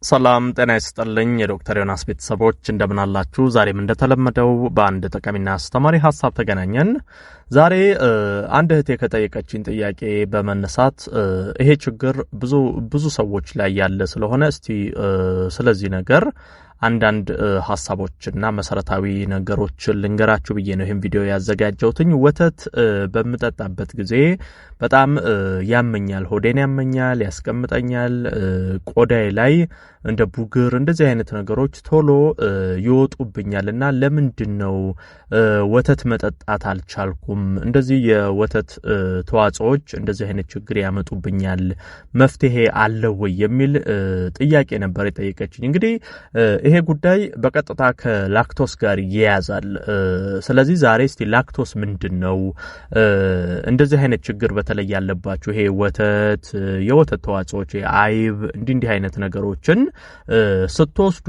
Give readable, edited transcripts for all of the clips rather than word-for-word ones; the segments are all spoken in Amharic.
ሰላም ጤና ይስጥልኝ የዶክተር ዮናስ ቤተሰቦች እንደምን አላችሁ? ዛሬም እንደተለመደው በአንድ ጠቃሚና አስተማሪ ሐሳብ ተገናኘን። ዛሬ አንድ እህቴ ከጠየቀችኝ ጥያቄ በመነሳት ይሄ ችግር ብዙ ሰዎች ላይ ያለ ስለሆነ እስቲ ስለዚህ ነገር አንዳንድ ሐሳቦችና መሰረታዊ ነገሮችን ልንገራችሁ ብዬ ነው ይሄን ቪዲዮ ያዘጋጀሁትኝ። ወተት በምጠጣበት ጊዜ በጣም ያመኛል፣ ሆዴን ያመኛል፣ ያስቀምጠኛል፣ ቆዳዬ ላይ እንደ ቡግር እንደዚህ አይነት ነገሮች ቶሎ ይወጡብኛልና ለምንድነው ወተት መጠጣት አልቻልኩም? እንደዚህ የወተት ተዋጽኦች እንደዚህ አይነት ችግር ያመጡብኛል፣ መፍትሄ አለው ወይ የሚል ጥያቄ ነበር የጠየቀችኝ። እንግዲህ ይሄ ጉዳይ በቀጥታ ከላክቶስ ጋር ይያያዛል። ስለዚህ ዛሬ እስቲ ላክቶስ ምንድነው? እንደዚህ አይነት ችግር በተለይ ያለባችሁ ይሄ ወተት፣ የወተት ተዋጽኦች፣ አይብ እንዲህ አይነት ነገሮችን ስትወስዱ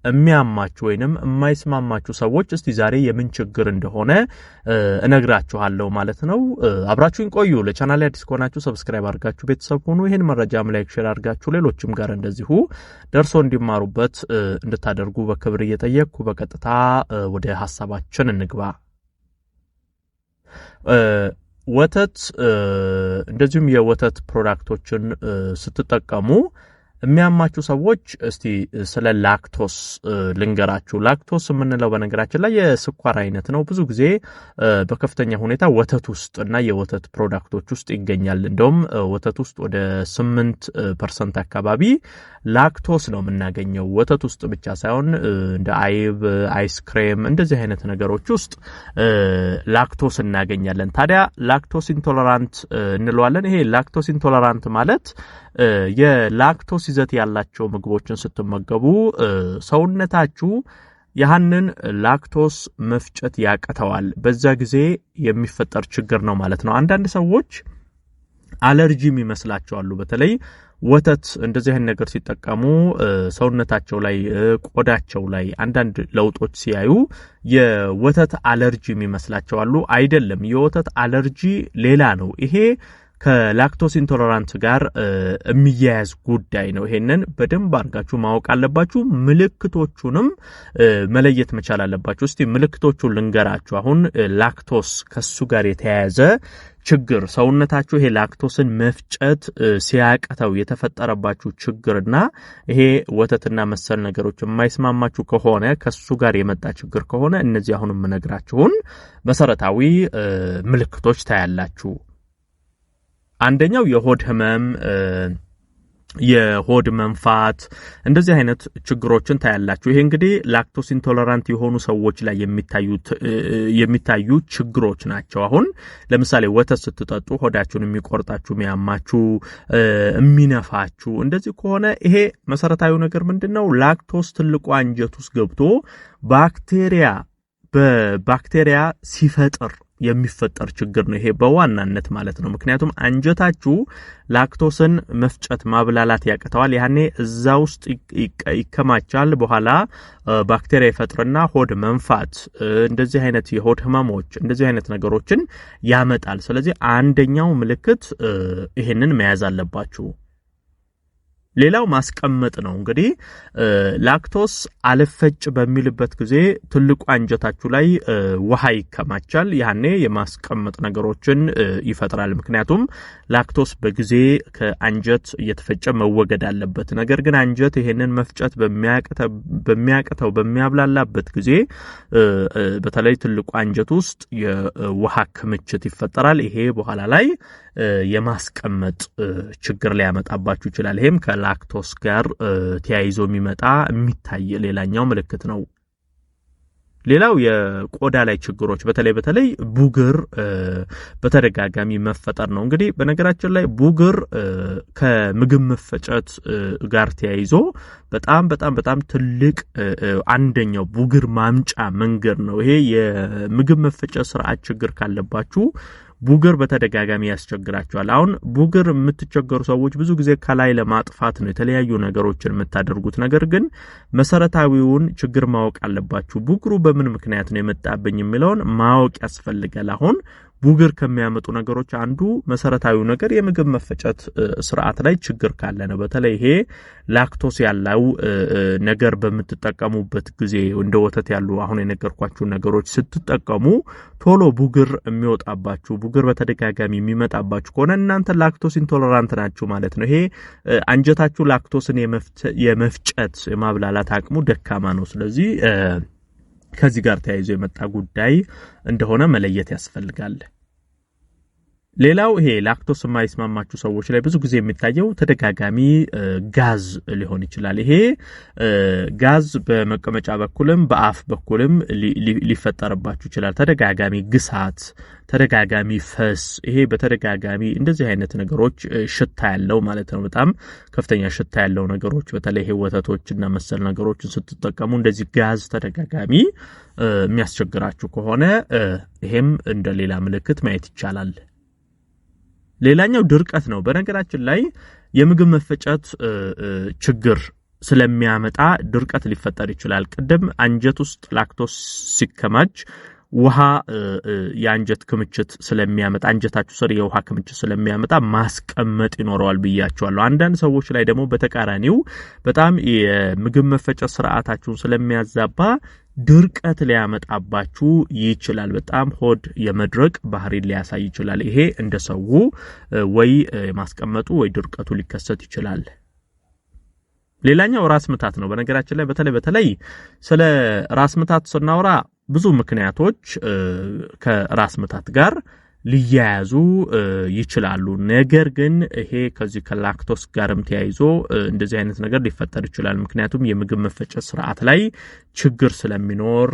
የሚያማችሁ ወይንም የማይስማማችሁ ሰዎች እስቲ ዛሬ የምን ችግር እንደሆነ እነግራችኋለሁ ማለት ነው። አብራችሁን ቆዩ። ለቻናሌ አዲስ ከሆናችሁ ሰብስክራይብ አድርጋችሁ ቤተሰብ ሁኑ። ይሄን መረጃም ላይክ ሼር አድርጋችሁ ሌሎችም ጋር እንደዚሁ ደርሶ እንዲማሩበት እንድታደርጉ በክብር እየጠየቅኩ በቀጥታ ወደ ሐሳባችን እንግባ። ወተት እንደዚሁም የወተት ፕሮዳክቶችን ስትጠቀሙ የሚያማችሁ ሰዎች እስቲ ስለ ላክቶስ ልንገራችሁ። ላክቶስ የምንለው በነገራችን ላይ የስኳር አይነት ነው። ብዙ ጊዜ በከፍተኛ ሁኔታ ወተት ውስጥ እና የወተት ፕሮዳክቶች ውስጥ ይገኛል። እንደውም ወተት ውስጥ ወደ 8% አካባቢ ላክቶስ ነው የምናገኘው። ወተት ውስጥ ብቻ ሳይሆን እንደ አይብ፣ አይስክሬም እንደዚህ አይነት ነገሮች ውስጥ ላክቶስ እናገኛለን። ታዲያ ላክቶስ ኢንቶለራንት እንለዋለን። ይሄ ላክቶስ ኢንቶለራንት ማለት የላክቶስ ይዘት ያላቸው ምግቦችን ስትመገቡ ሰውነታችሁ ያንን ላክቶስ መፍጨት ያቀተዋል። በዛ ጊዜ የሚፈጠር ችግር ነው ማለት ነው። አንዳንድ ሰዎች አለርጂም ይመስላቸዋል። በተለይ ወተት እንደዚህ አይነት ነገር ሲጠቀሙ ሰውነታቸው ላይ ቆዳቸው ላይ አንዳንድ ለውጦች ሲያዩ የወተት አለርጂም ይመስላቸዋል። አይደለም። የወተት አለርጂ ሌላ ነው። ይሄ ከላክቶስ ኢንቶለራንት ጋር የሚያያዝ ጉዳይ ነው። ይሄንን በደንብ አድርጋችሁ ማወቅ አለባችሁ። ምልክቶቹንም መለየት መቻል አለባችሁ። እስቲ ምልክቶቹን ልንገራችሁ። አሁን ላክቶስ ከሱ ጋር የተያያዘ ችግር ሰውነታችሁ ይሄ ላክቶስን መፍጨት ሲያቀተው የተፈጠረባችሁ ችግርና ይሄ ወተትና መሰል ነገሮች የማይስማማችሁ ከሆነ ከሱ ጋር የመጣ ችግር ከሆነ እነዚህ አሁን የምነግራችሁን መሰረታዊ ምልክቶች ታያላችሁ። አንደኛው የሆድ ህመም፣ የሆድ መንፋት እንደዚህ አይነት ችግሮችን ታያላችሁ። ይሄ እንግዲህ ላክቶስ ኢንቶለራንት የሆኑ ሰዎች ላይ የሚታዩ ችግሮች ናቸው። አሁን ለምሳሌ ወተት ስትጠጡ ሆዳችሁን የሚቆርጣችሁ፣ የሚያማችሁ፣ የሚነፋችሁ እንደዚህ ከሆነ ይሄ መሰረታዊ ነገር ምንድነው? ላክቶስ ትልቁ አንጀት ውስጥ ገብቶ በባክቴሪያ ሲፈጥር የሚፈጠር ችግር ነው። ይሄ በዋናነት ማለት ነው። ምክንያቱም አንጀታችሁ ላክቶስን መፍጨት ማብላላት ያቀተዋል። ያኔ እዛ ውስጥ ይከማቻል። በኋላ ባክቴሪያ ይፈጥርና ሆድ መንፋት፣ እንደዚህ አይነት የሆድ ህመሞች እንደዚህ አይነት ነገሮችን ያመጣል። ስለዚህ አንደኛው ምልክት ይሄንን መያዝ አለባችሁ። ሌላው ማስቀመጥ ነው። እንግዲህ ላክቶስ አልፈጭ በሚልበት ጊዜ ትልቁ አንጀታችሁ ላይ ውሃ ይከማቻል። ያኔ የማስቀመጥ ነገሮችን ይፈጥራል። ምክንያቱም ላክቶስ በጊዜ ከአንጀት እየተፈጨ መወገድ አለበት። ነገር ግን አንጀት ይሄንን መፍጨት በሚያብላላበት ጊዜ በተለይ ትልቁ አንጀት ውስጥ የውሃ ክምችት ይፈጠራል። ይሄ በኋላ ላይ የማስቀመጥ ችግር ሊያመጣባችሁ ይችላል። ይሄም ከላክቶስ ጋር ተያይዞ የሚታይ ሌላኛው ምልክት ነው። ሌላው የቆዳ ላይ ችግሮች በተለይ ቡግር በተደጋጋሚ መፈጠር ነው። እንግዲህ በነገራችን ላይ ቡግር ከምግብ መፈጨት ጋር ተያይዞ በጣም ትልቅ አንደኛው ቡግር ማምጫ መንገድ ነው። ይሄ የምግብ መፈጨት ስርዓት ችግር ካለባችሁ ቡግር በተደጋጋሚ ያስቸግራቸዋል። አሁን ቡግር የምትቸገሩ ሰዎች ብዙ ጊዜ ከላይ ለማጥፋት ነው የተለያዩ ነገሮችን የምታደርጉት። ነገር ግን መሰረታዊውን ችግር ማወቅ አለባችሁ። ቡግሩ በምን ምክንያት ነው የመጣብኝ የሚለውን ማወቅ ያስፈልጋል። አሁን ቡግር ከሚያመጡ ነገሮች አንዱ መሰረታዊው ነገር የምግብ መፈጨት ስርዓት ላይ ችግር ካለ ነው። በተለይ ይሄ ላክቶስ ያለው ነገር በመትጠቀሙበት ጊዜ እንደ ወተት ያሉ አሁን የነገርኳችሁ ነገሮች ስትጠቀሙ ቶሎ ቡግር የሚወጣባችሁ ቡግር በተደጋጋሚ የሚመጣባችሁ ከሆነ እናንተ ላክቶስ ኢንቶለራንት ናችሁ ማለት ነው። ይሄ አንጀታችሁ ላክቶስን የመፍጨት የማብላላት አቅሙ ደካማ ነው። ስለዚህ ከዚህ ጋር ተያይዞ የመጣ ጉዳይ እንደሆነ መለየት ያስፈልጋል። ሌላው ይሄ ላክቶስ የማይስማማችሁ ሰዎች ላይ ብዙ ጊዜ የሚታየው ተደጋጋሚ ጋዝ ሊሆን ይችላል። ይሄ ጋዝ በመቀመጫ በኩልም በአፍ በኩልም ሊፈጠርባችሁ ይችላል። ተደጋጋሚ ግሳት፣ ተደጋጋሚ ፈስ፣ ይሄ በተደጋጋሚ እንደዚህ አይነት ነገሮች ሽታ ያለው ማለት ነው። በጣም ከፍተኛ ሽታ ያለው ነገሮች በተለይ ይሄ ወተቶችና መሰል ነገሮችን ስትጠቀሙ እንደዚህ ጋዝ ተደጋጋሚ የሚያስቸግራችሁ ከሆነ ይሄም እንደ ሌላ ምልክት ማየት ይቻላል። ሌላኛው ድርቀት ነው። በነገራችን ላይ የምግብ መፈጨት ችግር ስለሚያመጣ ድርቀት ሊፈጠር ይችላል። ቀደም አንጀት ውስጥ ላክቶስ ሲከማች ውሃ የአንጀት ክምችት ስለሚያመጣ አንጀታችሁ ስር የውሃ ክምችት ስለሚያመጣ ማስቀመጥ ይኖረዋል ብያቸዋለሁ። አንዳንድ ሰዎች ላይ ደግሞ በተቃራኒው በጣም የምግብ መፈጨት ስርዓታችሁን ስለሚያዛባ ድርቀት ሊያመጣባችሁ ይችላል። በጣም ሆድ የመድረቅ ባህሪ ሊያሳይ ይችላል። ይሄ እንደሰው ወይ ማስቀመጡ ወይ ድርቀቱ ሊከሰት ይችላል። ሌላኛው ራስ ምታት ነው። በነገራችን ላይ በተለይ ስለ ራስ ምታት ስናወራ ብዙ ምክንያቶች ከራስ ምታት ጋር ሊያያዙ ይችላሉ። ነገር ግን ይሄ ከዚህ ከላክቶስ ጋርም ተያይዞ እንደዚህ አይነት ነገር ሊፈጠር ይችላል። ምክንያቱም የምግብ መፈጨት ስርዓት ላይ ችግር ስለሚኖር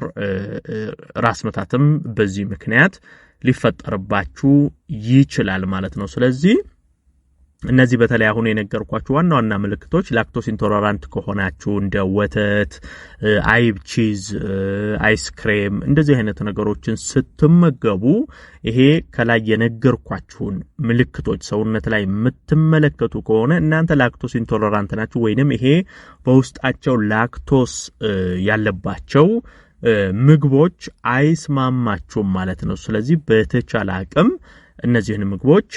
ራስ ምታትም በዚህ ምክንያት ሊፈጠርባችሁ ይችላል ማለት ነው። ስለዚህ እነዚህ በተለይ አሁን የነገርኳችሁ ዋና ዋና ምልክቶች ላክቶስ ኢንቶለራንት ከሆናችሁ እንደ ወተት፣ አይብ፣ ቺዝ፣ አይስክሬም እንደዚህ አይነት ነገሮችን ስትመገቡ ይሄ ከላይ የነገርኳችሁን ምልክቶች ሰውነት ላይ የምትመለከቱ ከሆነ እናንተ ላክቶስ ኢንቶለራንት ናችሁ ወይንም ይሄ በውስጣቸው ላክቶስ ያለባቸው ምግቦች አይስማማችሁም ማለት ነው። ስለዚህ በተቻለ አቅም እነዚህን ምግቦች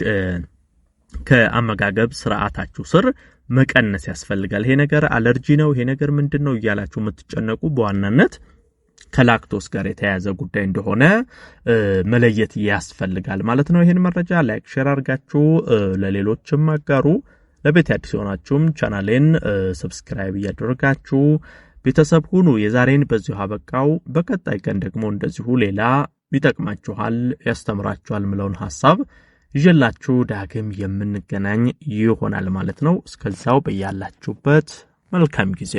ከአመጋገብ ስርዓታችሁ ስር መቀነስ ያስፈልጋል። ይሄ ነገር አለርጂ ነው፣ ይሄ ነገር ምንድነው እያላችሁ የምትጨነቁ በዋናነት ከላክቶስ ጋር የተያያዘ ጉዳይ እንደሆነ መለየት ያስፈልጋል ማለት ነው። ይሄን መረጃ ላይክ ሼር አድርጋችሁ ለሌሎችም አጋሩ። ለቤት አዲስ ሆናችሁም ቻናሌን ሰብስክራይብ እያደረጋችሁ ቤተሰብ ሁኑ። የዛሬን በዚሁ አበቃው። በቀጣይ ቀን ደግሞ እንደዚሁ ሌላ ይጠቅማችኋል ያስተምራችኋል ምለውን ሐሳብ ይዤላችሁ ዳግም የምንገናኝ ይሆናል ማለት ነው። እስከዛው በያላችሁበት መልካም ጊዜ